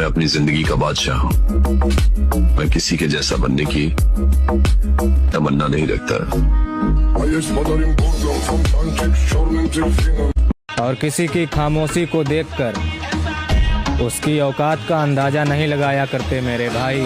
मैं अपनी जिंदगी का बादशाह हूँ। मैं किसी के जैसा बनने की तमन्ना नहीं रखता। और किसी की खामोशी को देखकर उसकी औकात का अंदाजा नहीं लगाया करते मेरे भाई।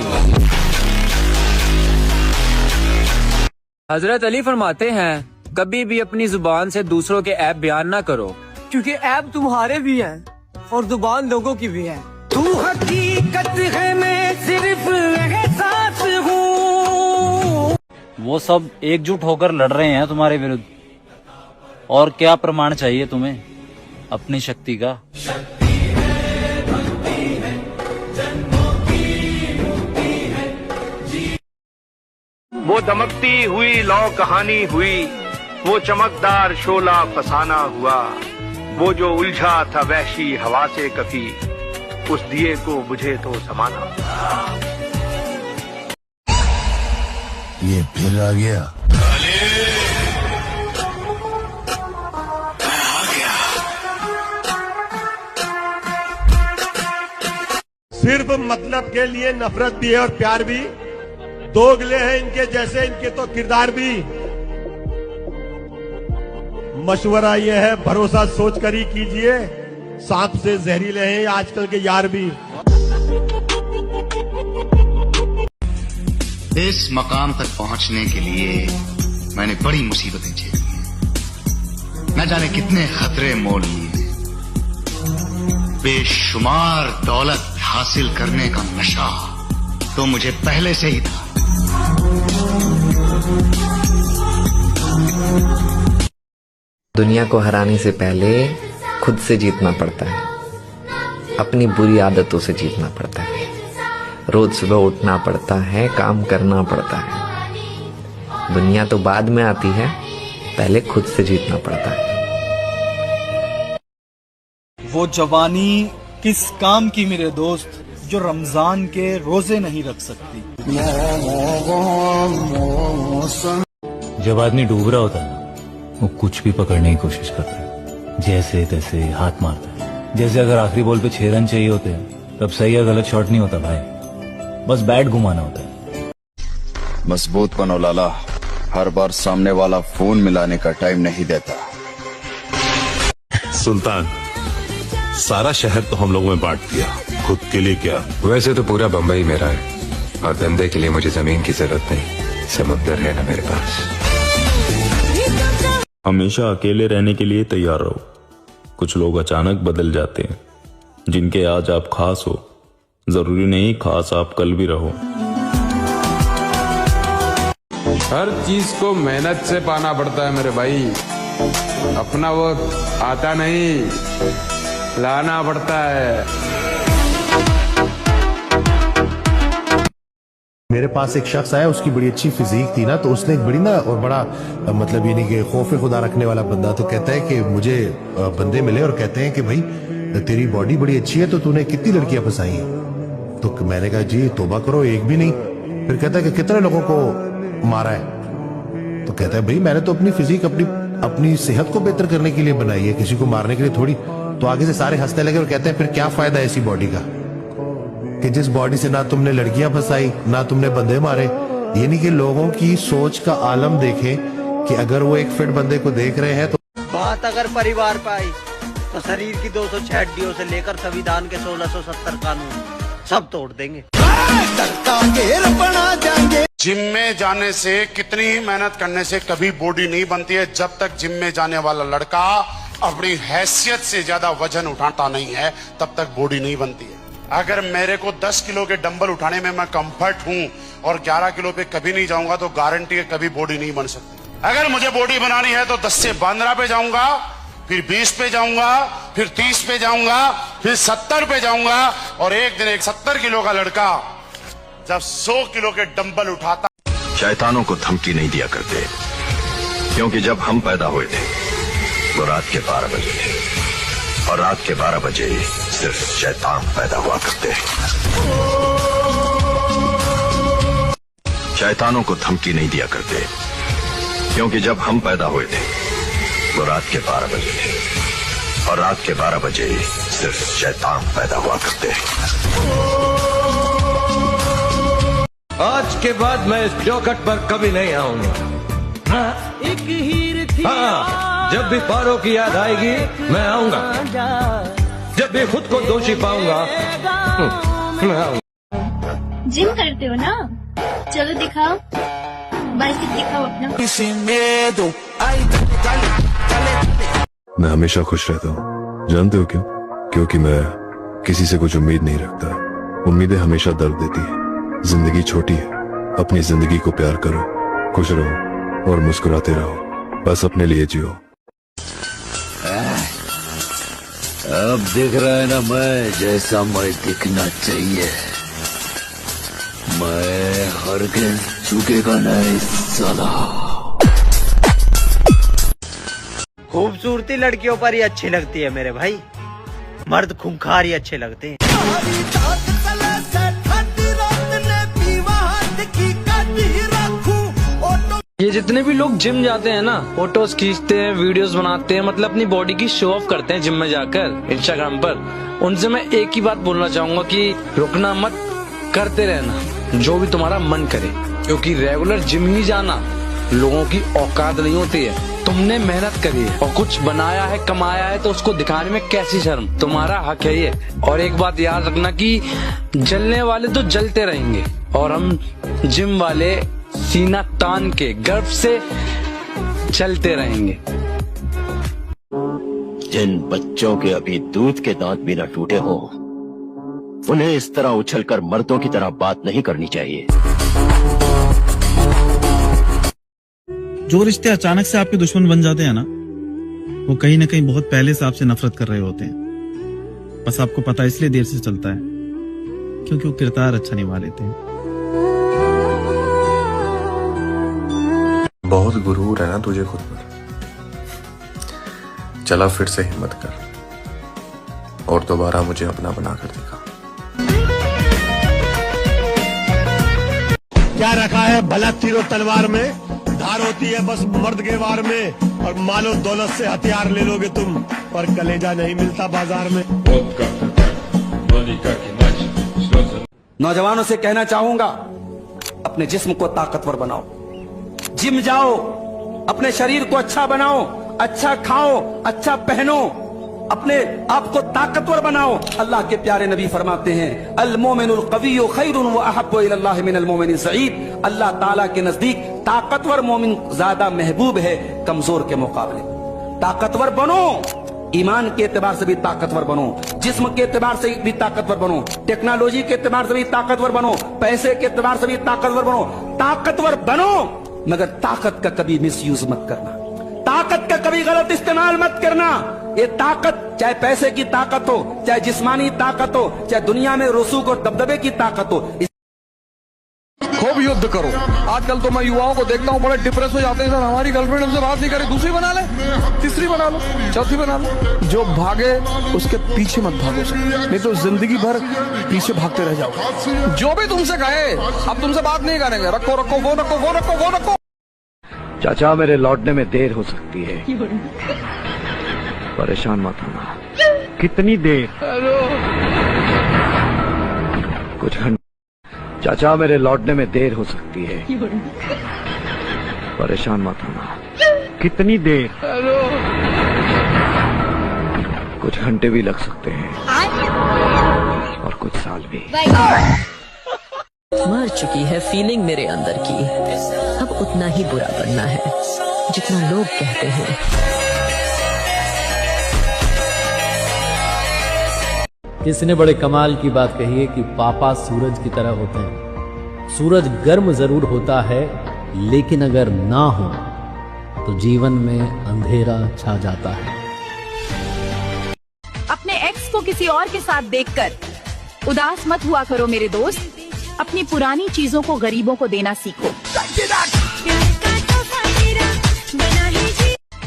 हजरत अली फरमाते हैं, कभी भी अपनी जुबान से दूसरों के ऐब बयान ना करो, क्योंकि ऐब तुम्हारे भी हैं और जुबान लोगों की भी है। तू हकीकत है, मैं सिर्फ एहसास हूँ। वो सब एकजुट होकर लड़ रहे हैं तुम्हारे विरुद्ध, और क्या प्रमाण चाहिए तुम्हें अपनी शक्ति का। वो दमकती हुई लौ कहानी हुई, वो चमकदार शोला फसाना हुआ, वो जो उलझा था वहशी हवा से कभी, उस दिए को बुझे तो समाना। ये फिर आ गया। सिर्फ मतलब के लिए नफरत भी है और प्यार भी। दोगले हैं इनके जैसे, इनके तो किरदार भी। मशवरा ये है, भरोसा सोच कर ही कीजिए, सांप से जहरीले हैं आजकल के यार भी। इस मकाम तक पहुंचने के लिए मैंने बड़ी मुसीबतें झेली हैं, न जाने कितने खतरे मोल लिए, बेशुमार दौलत हासिल करने का नशा तो मुझे पहले से ही था। दुनिया को हराने से पहले खुद से जीतना पड़ता है, अपनी बुरी आदतों से जीतना पड़ता है, रोज सुबह उठना पड़ता है, काम करना पड़ता है। दुनिया तो बाद में आती है, पहले खुद से जीतना पड़ता है। वो जवानी किस काम की मेरे दोस्त, जो रमजान के रोजे नहीं रख सकती। जब आदमी डूब रहा होता है ना, वो कुछ भी पकड़ने की कोशिश करता है, जैसे तैसे हाथ मारता है। जैसे अगर आखिरी बॉल पे 6 रन चाहिए होते हैं, तब सही या गलत शॉट नहीं होता भाई, बस बैट घुमाना होता है। मजबूत बनो लाला, हर बार सामने वाला फोन मिलाने का टाइम नहीं देता। सुल्तान, सारा शहर तो हम लोगों में बांट दिया, खुद के लिए क्या? वैसे तो पूरा बम्बई मेरा है, और धंधे के लिए मुझे जमीन की जरूरत नहीं, समुद्र है ना मेरे पास। हमेशा अकेले रहने के लिए तैयार रहो। कुछ लोग अचानक बदल जाते हैं, जिनके आज आप खास हो, जरूरी नहीं खास आप कल भी रहो। हर चीज को मेहनत से पाना पड़ता है मेरे भाई, अपना वो आता नहीं, लाना पड़ता है। मेरे पास एक शख्स आया, उसकी बड़ी अच्छी फिजिक थी ना, तो उसने एक बड़ी ना और बड़ा मतलब ये नहीं कि खौफ खुदा रखने वाला बंदा, तो कहता है कि मुझे बंदे मिले और कहते हैं कि भाई तेरी बॉडी बड़ी अच्छी है, तो तूने कितनी लड़कियां फंसाई हैं? तो मैंने कहा जी तौबा करो, एक भी नहीं। फिर कहता है कि कितने लोगों को मारा है? तो कहता है भाई मैंने तो अपनी फिजिक अपनी सेहत को बेहतर करने के लिए बनाई है, किसी को मारने के लिए थोड़ी। तो आगे से सारे हंसने लगे और कहते हैं फिर क्या फायदा है ऐसी बॉडी का, कि जिस बॉडी से ना तुमने लड़कियां फंसाई ना तुमने बंदे मारे। यानी कि लोगों की सोच का आलम देखें कि अगर वो एक फिट बंदे को देख रहे हैं तो बात अगर परिवार पे आई तो शरीर की 206 हड्डियों से लेकर संविधान के 1670 कानून सब तोड़ देंगे। जिम में जाने से, कितनी ही मेहनत करने से कभी बॉडी नहीं बनती है, जब तक जिम में जाने वाला लड़का अपनी हैसियत से ज्यादा वजन उठाता नहीं है, तब तक बॉडी नहीं बनती है। अगर मेरे को 10 किलो के डंबल उठाने में मैं कंफर्ट हूं और 11 किलो पे कभी नहीं जाऊंगा, तो गारंटी है कभी बॉडी नहीं बन सकती। अगर मुझे बॉडी बनानी है तो 10 से 15 पे जाऊंगा, फिर 20 पे जाऊंगा, फिर 30 पे जाऊंगा, फिर 70 पे जाऊंगा, और एक दिन एक 70 किलो का लड़का जब 100 किलो के डंबल उठाता। शैतानों को धमकी नहीं दिया करते, क्योंकि जब हम पैदा हुए थे वो रात के 12 बजे थे, और रात के 12 बजे सिर्फ शैतान पैदा हुआ करते हैं। शैतानों को धमकी नहीं दिया करते, क्योंकि जब हम पैदा हुए थे वो रात के 12 बजे थे, और रात के 12 बजे सिर्फ शैतान पैदा हुआ करते हैं। आज के बाद मैं इस चौखट पर कभी नहीं आऊंगा। एक हीर थी हाँ, जब भी पारो की याद आएगी मैं आऊंगा। जब भी खुद को दोषी पाऊंगा मैं आऊंगा। जिम करते हो ना? चलो दिखाओ, बाइसेप दिखाओ अपना। मैं हमेशा खुश रहता हूँ। जानते हो क्यों? क्योंकि मैं किसी से कुछ उम्मीद नहीं रखता। उम्मीदें हमेशा दर्द देती है। जिंदगी छोटी है, अपनी जिंदगी को प्यार करो, खुश रहो और मुस्कुराते रहो। बस अपने लिए जियो। अब दिख रहा है ना मैं जैसा मैं दिखना चाहिए। मैं हरगिज़ झुकेगा नहीं साला। खूबसूरती लड़कियों पर ही अच्छी लगती है मेरे भाई, मर्द खूंखार ही अच्छे लगते हैं। ये जितने भी लोग जिम जाते हैं ना, फोटोज खींचते हैं, वीडियोस बनाते हैं, मतलब अपनी बॉडी की शो ऑफ करते हैं जिम में जाकर इंस्टाग्राम पर, उनसे मैं एक ही बात बोलना चाहूंगा कि रुकना मत, करते रहना जो भी तुम्हारा मन करे। क्योंकि रेगुलर जिम ही जाना लोगों की औकात नहीं होती है। तुमने मेहनत करी है और कुछ बनाया है, कमाया है, तो उसको दिखाने में कैसी शर्म? तुम्हारा हक है ये। और एक बात याद रखना कि जलने वाले तो जलते रहेंगे और हम जिम वाले सीना तान के गर्व से चलते रहेंगे। जिन बच्चों के अभी दूध के दांत भी न टूटे हो, उन्हें इस तरह उछलकर मर्दों की तरह बात नहीं करनी चाहिए। जो रिश्ते अचानक से आपके दुश्मन बन जाते हैं ना, वो कहीं ना कहीं बहुत पहले से आपसे नफरत कर रहे होते हैं। बस आपको पता इसलिए देर से चलता है क्योंकि वो किरदार अच्छा निभा लेते हैं। बहुत गुरूर है ना तुझे खुद पर। चला फिर से हिम्मत कर और दोबारा मुझे अपना बनाकर दिखा। क्या रखा है भला तीरों तलवार में? धार होती है बस मर्द के वार में, और मालो दौलत से हथियार ले लोगे तुम, और कलेजा नहीं मिलता बाजार में। नौजवानों से कहना चाहूंगा, अपने जिस्म को ताकतवर बनाओ, जिम जाओ, अपने शरीर को अच्छा बनाओ, अच्छा खाओ, अच्छा पहनो, अपने आप को ताकतवर बनाओ। अल्लाह के प्यारे नबी फरमाते हैं, अल मोमिनुल कविय्यु खैरुन व अहब्बु इलल्लाहि मिनल मोमिनिन सईद। अल्लाह ताला के नजदीक ताकतवर मोमिन ज्यादा महबूब है कमजोर के मुकाबले। ताकतवर बनो, ईमान के एतबार से भी ताकतवर बनो, जिस्म के एतबार से भी ताकतवर बनो, टेक्नोलॉजी के एतबार से भी ताकतवर बनो, पैसे के एतबार से भी ताकतवर बनो। ताकतवर बनो, मगर ताकत का कभी मिसयूज मत करना, ताकत का कभी गलत इस्तेमाल मत करना। ये ताकत चाहे पैसे की ताकत हो, चाहे जिस्मानी ताकत हो, चाहे दुनिया में रसूख और दबदबे की ताकत हो, खूब युद्ध करो। आजकल तो मैं युवाओं को देखता हूँ बड़े डिप्रेस हो जाते हैं, सर हमारी गर्लफ्रेंड हमसे बात नहीं करे, दूसरी बना ले, तीसरी बना लो, चौथी बना लो। जो भागे उसके पीछे मत भागो सर, नहीं तो जिंदगी भर पीछे भागते रह जाओ। जो भी तुमसे कहे अब तुमसे बात नहीं करेंगे, रखो रखो वो रखो वो रखो वो रखो। चाचा मेरे लौटने में देर हो सकती है, परेशान मत होना। कितनी देर? कुछ घंटे। चाचा मेरे लौटने में देर हो सकती है, परेशान मत होना। कितनी देर? कुछ घंटे भी लग सकते हैं और कुछ साल भी। मर चुकी है फीलिंग मेरे अंदर की, अब उतना ही बुरा बनना है जितना लोग कहते हैं। किसी ने बड़े कमाल की बात कही है कि पापा सूरज की तरह होते हैं। सूरज गर्म जरूर होता है, लेकिन अगर ना हो तो जीवन में अंधेरा छा जाता है। अपने एक्स को किसी और के साथ देखकर उदास मत हुआ करो मेरे दोस्त, अपनी पुरानी चीजों को गरीबों को देना सीखो।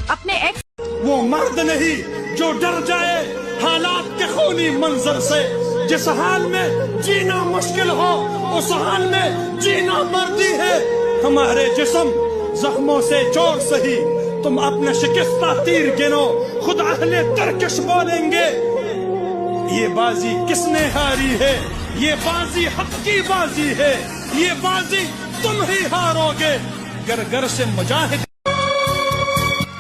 अपने एक्स वो मर्द नहीं जो डर जाए हालात के खूनी मंजर से, जिस हाल में जीना मुश्किल हो उस हाल में जीना मर्दी है। हमारे जिस्म जख्मों से जोर सही, तुम अपने शिकस्ता तीर गिनो, खुद अहले तरकश बोलेंगे ये बाजी किसने हारी है, ये बाजी हक की बाजी है। ये बाजी तुम ही हारोगे। घर घर से मुजाहिद।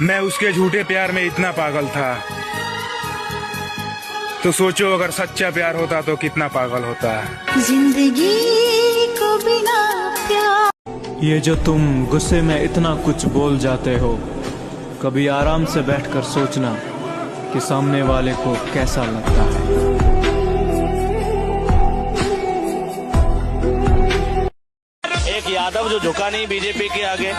मैं उसके झूठे प्यार में इतना पागल था, तो सोचो अगर सच्चा प्यार होता तो कितना पागल होता। जिंदगी को बिना प्यार। ये जो तुम गुस्से में इतना कुछ बोल जाते हो, कभी आराम से बैठकर सोचना कि सामने वाले को कैसा लगता है। एक यादव जो झुका नहीं बीजेपी के आगे,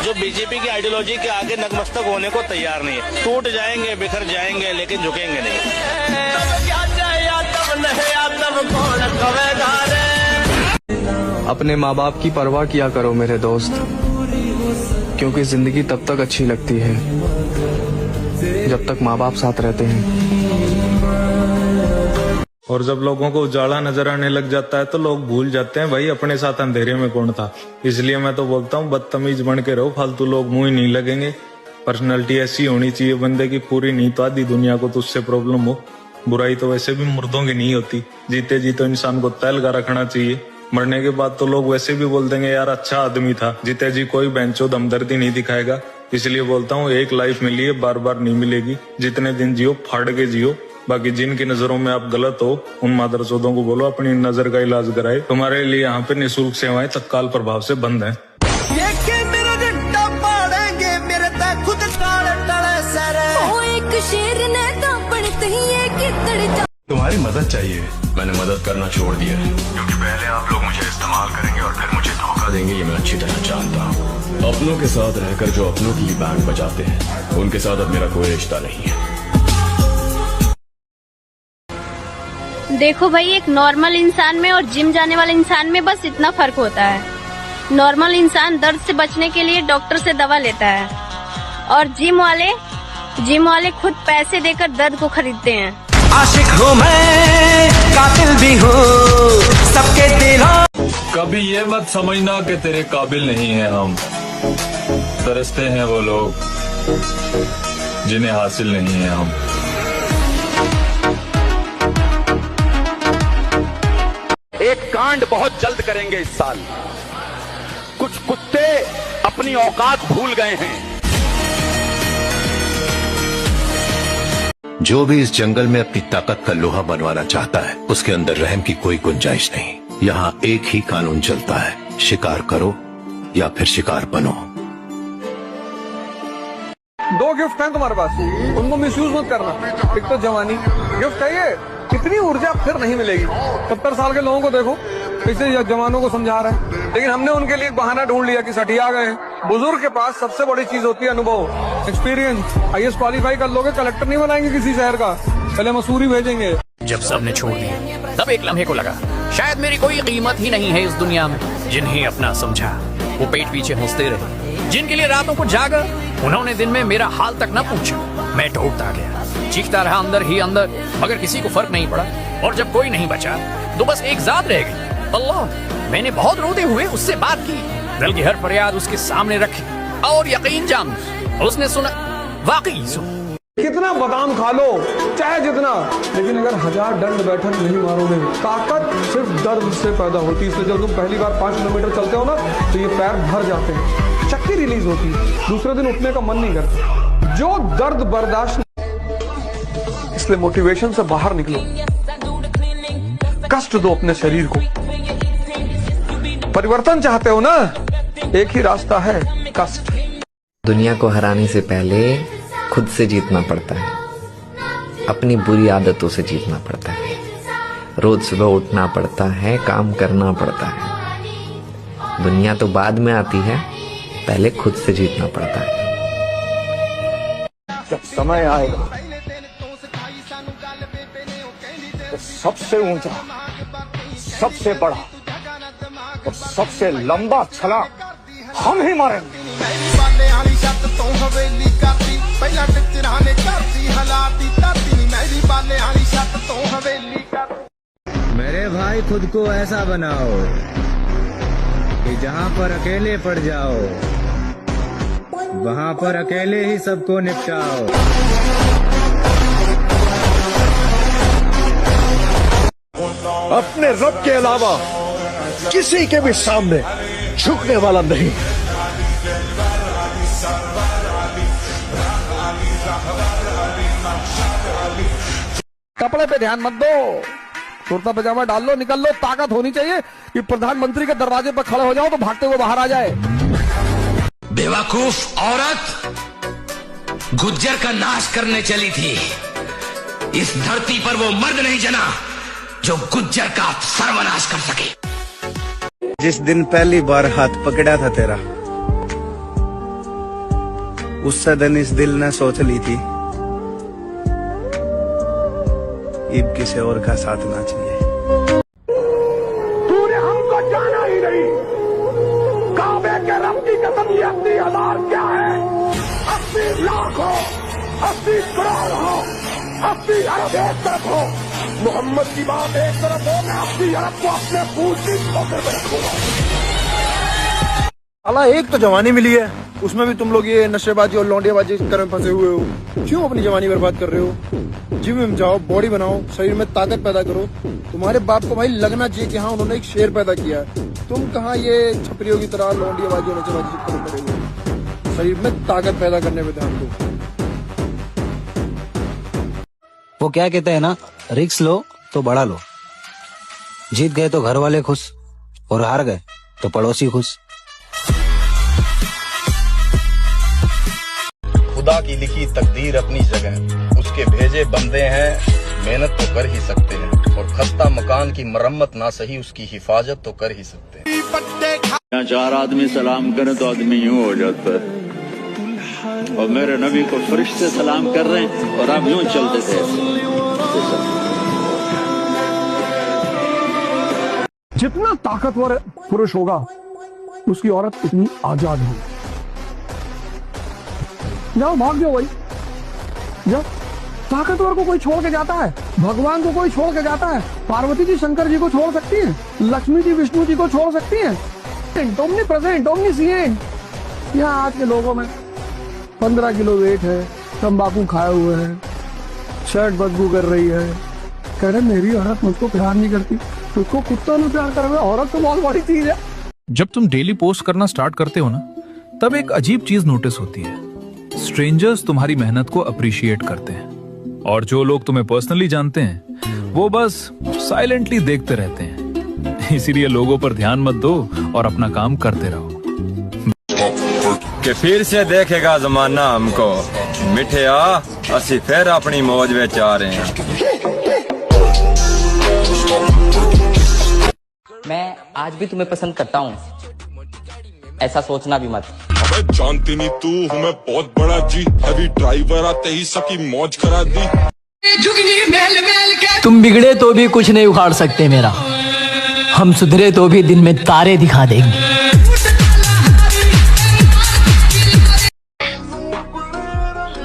जो बीजेपी की आइडियोलॉजी के आगे नतमस्तक होने को तैयार नहीं है। टूट जाएंगे, बिखर जाएंगे, लेकिन झुकेंगे नहीं। अपने माँ बाप की परवाह किया करो मेरे दोस्त, क्योंकि जिंदगी तब तक अच्छी लगती है जब तक माँ बाप साथ रहते हैं। और जब लोगों को उजाला नजर आने लग जाता है तो लोग भूल जाते हैं भाई अपने साथ अंधेरे में कौन था। इसलिए मैं तो बोलता हूँ बदतमीज बन के रहो, फालतू लोग मुंह ही नहीं लगेंगे। पर्सनैलिटी ऐसी होनी चाहिए बंदे की, पूरी नहीं तो आधी दुनिया को तो उससे प्रॉब्लम हो। बुराई तो वैसे भी मुर्दों की नहीं होती, जीते जी तो इंसान को तय लगा रखना चाहिए। मरने के बाद तो लोग वैसे भी बोल देंगे यार अच्छा आदमी था। जीते जी कोई बेंचो हमदर्दी नहीं दिखाएगा। इसलिए बोलता हूँ एक लाइफ मिली है, बार बार नहीं मिलेगी। जितने दिन जियो फाड़ के जियो। बाकी जिनकी नजरों में आप गलत हो उन मादरसोदों को बोलो अपनी नजर का इलाज कराए। तुम्हारे लिए यहाँ पे निःशुल्क सेवाएं तत्काल प्रभाव से बंद हैं। तुम्हारी मदद चाहिए। मैंने मदद करना छोड़ दिया है, क्योंकि पहले आप लोग मुझे इस्तेमाल करेंगे और फिर मुझे धोखा देंगे, ये मैं अच्छी तरह जानता हूँ। अपनों के साथ रहकर जो अपनों की बैंड बजाते हैं उनके साथ अब मेरा कोई रिश्ता नहीं है। देखो भाई, एक नॉर्मल इंसान में और जिम जाने वाले इंसान में बस इतना फर्क होता है। नॉर्मल इंसान दर्द से बचने के लिए डॉक्टर से दवा लेता है, और जिम वाले खुद पैसे देकर दर्द को खरीदते हैं। आशिक हूँ मैं, कातिल भी हूँ सबके दिलों। कभी ये मत समझना कि तेरे काबिल नहीं है हम। तरसते हैं वो लोग जिन्हें हासिल नहीं है हम। एक कांड बहुत जल्द करेंगे इस साल। कुछ कुत्ते अपनी औकात भूल गए हैं। जो भी इस जंगल में अपनी ताकत का लोहा बनवाना चाहता है उसके अंदर रहम की कोई गुंजाइश नहीं। यहाँ एक ही कानून चलता है, शिकार करो या फिर शिकार बनो। 2 गिफ्ट हैं तुम्हारे पास, उनको मिसयूज मत करना। एक तो जवानी गिफ्ट है, ये इतनी ऊर्जा फिर नहीं मिलेगी। 70 साल के लोगों को देखो, पिछले जवानों को समझा रहे हैं, लेकिन हमने उनके लिए बहाना ढूंढ लिया कि सठिया गए। बुजुर्ग के पास सबसे बड़ी चीज होती है अनुभव, एक्सपीरियंस। IAS क्वालिफाई कर लोगे, कलेक्टर नहीं बनाएंगे किसी शहर का, पहले मसूरी भेजेंगे। जब सबने छोड़ दिया तब एक लम्हे को लगा शायद मेरी कोई कीमत ही नहीं है इस दुनिया में। जिन्हें अपना समझा वो पेट पीछे हंसते रहे, जिनके लिए रातों को जागा उन्होंने दिन में मेरा हाल तक न पूछा। मैं टूटता गया, चीखता रहा अंदर ही अंदर, मगर किसी को फर्क नहीं पड़ा। और जब कोई नहीं बचा तो बस एक जात रह गई, अल्लाह। मैंने बहुत रोते हुए उससे बात की, दिल की हर फरियाद उसके सामने रखी, और यकीन जान उसने सुना, वाकई सुना। कितना बादाम खा लो, चाहे जितना, लेकिन अगर 1000 दंड बैठक नहीं मारोगे। ताकत सिर्फ दर्द से पैदा होती है। इसलिए जब तुम पहली बार 5 किलोमीटर चलते हो ना तो ये पैर भर जाते हैं, शक्ति रिलीज होती है, दूसरे दिन उठने का मन नहीं करता। जो दर्द बर्दाश्त, इसलिए मोटिवेशन से बाहर निकलो, कष्ट दो अपने शरीर को। परिवर्तन चाहते हो ना, एक ही रास्ता है, कष्ट। दुनिया को हराने से पहले खुद से जीतना पड़ता है, अपनी बुरी आदतों से जीतना पड़ता है। रोज सुबह उठना पड़ता है, काम करना पड़ता है। दुनिया तो बाद में आती है, पहले खुद से जीतना पड़ता है। जब समय आएगा तो सबसे ऊंचा, सबसे बड़ा और सबसे लंबा छलांग हम ही मारेंगे। मेरे भाई खुद को ऐसा बनाओ कि जहाँ पर अकेले पड़ जाओ वहाँ पर अकेले ही सबको निपटाओ। अपने रब के अलावा किसी के भी सामने झुकने वाला नहीं। कपड़े पे ध्यान मत दो, कुर्ता पजामा डाल लो, निकल लो। ताकत होनी चाहिए कि प्रधानमंत्री के दरवाजे पर खड़े हो जाओ तो भागते हुए बाहर आ जाए। बेवकूफ औरत गुज्जर का नाश करने चली थी। इस धरती पर वो मर्द नहीं जना जो गुज्जर का सर्वनाश कर सके। जिस दिन पहली बार हाथ पकड़ा था तेरा, उस दिन इस दिल ने सोच ली थी ईद किसी और का साथ ना चाहिए। तूने हमको जाना ही नहीं। काबे के रब की कसम, ये 80,000 क्या है? 80 लाख हो, 80 करोड़ हो, 80 अरब एक तरफ हो, मोहम्मद की बात एक तरफ हो, मैं 80 अरब को अपने पूरी पकड़ में रखूंगा। अल्लाह एक तो जवानी मिली है, उसमें भी तुम लोग ये नशेबाजी और लौंडियाबाजी कर फंसे हुए हो। क्यों अपनी जवानी बर्बाद कर रहे हो? जिम में जाओ, बॉडी बनाओ, शरीर में ताकत पैदा करो। तुम्हारे बाप को भाई लगना चाहिए कि हाँ उन्होंने एक शेर पैदा किया है। तुम कहाँ ये छपरियों की तरह लौंडियाबाजी और नशेबाजी करोगे? शरीर में ताकत पैदा करने में ध्यान दो। वो क्या कहते हैं ना, रिस्क लो तो बड़ा लो। जीत गए तो घर वाले खुश, और हार गए तो पड़ोसी खुश। खुदा की लिखी तकदीर अपनी जगह, उसके भेजे बंदे हैं, मेहनत तो कर ही सकते हैं। और खस्ता मकान की मरम्मत ना सही, उसकी हिफाजत तो कर ही सकते हैं। यहाँ 4 आदमी सलाम करें तो आदमी यूं हो जाता है। और मेरे नबी को फरिश्ते सलाम कर रहे हैं और आप यूं चलते थे। जितना ताकतवर पुरुष होगा उसकी औरत उतनी आजाद होगी। जाओ भाग जाओ भाई, जाओ। ताकतवर को कोई छोड़ के जाता है, भगवान को कोई छोड़ के जाता है। पार्वती जी शंकर जी को छोड़ सकती है, लक्ष्मी जी विष्णु जी को छोड़ सकती है। Omnipresent, omniscient. यहाँ आज के लोगों में 15 किलो वेट है, तंबाकू खाए हुए हैं, शर्ट बदबू कर रही है, कह रहे मेरी औरत मुझको प्यार नहीं करती। उसको कुत्ता नहीं प्यार कर रहे, औरत तो बहुत बड़ी चीज है। जब तुम डेली पोस्ट करना स्टार्ट करते हो ना, तब एक अजीब चीज नोटिस होती है। स्ट्रेंजर्स तुम्हारी मेहनत को अप्रिशिएट करते हैं, और जो लोग तुम्हें पर्सनली जानते हैं वो बस साइलेंटली देखते रहते हैं। इसीलिए लोगों पर ध्यान मत दो और अपना काम करते रहो। कि फिर से देखेगा जमाना हमको, मिठे आ असी फिर अपनी मौज में आ रहे हैं। मैं आज भी तुम्हें पसंद करता हूँ, ऐसा सोचना भी मत। अबे जानती नहीं तू हूँ मैं बहुत बड़ा जी, हैवी ड्राइवर आते ही सकी मौज करा दी। तुम बिगड़े तो भी कुछ नहीं उखाड़ सकते मेरा, हम सुधरे तो भी दिन में तारे दिखा देंगे।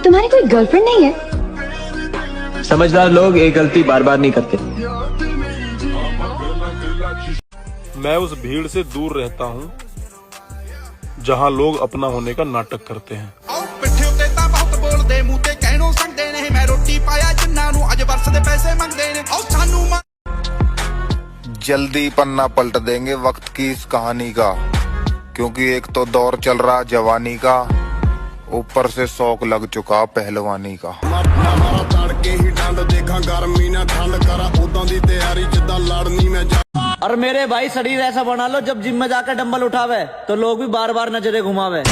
तुम्हारी कोई गर्लफ्रेंड नहीं है? समझदार लोग एक गलती बार बार नहीं करते। मैं उस भीड़ से दूर रहता हूँ जहाँ लोग अपना होने का नाटक करते हैं। जल्दी पन्ना पलट देंगे वक्त की इस कहानी का, क्योंकि एक तो दौर चल रहा जवानी का, ऊपर से शौक लग चुका पहलवानी का। और मेरे भाई शरीर ऐसा बना लो जब जिम में जाकर डंबल उठावे तो लोग भी बार बार नजरें घुमावे।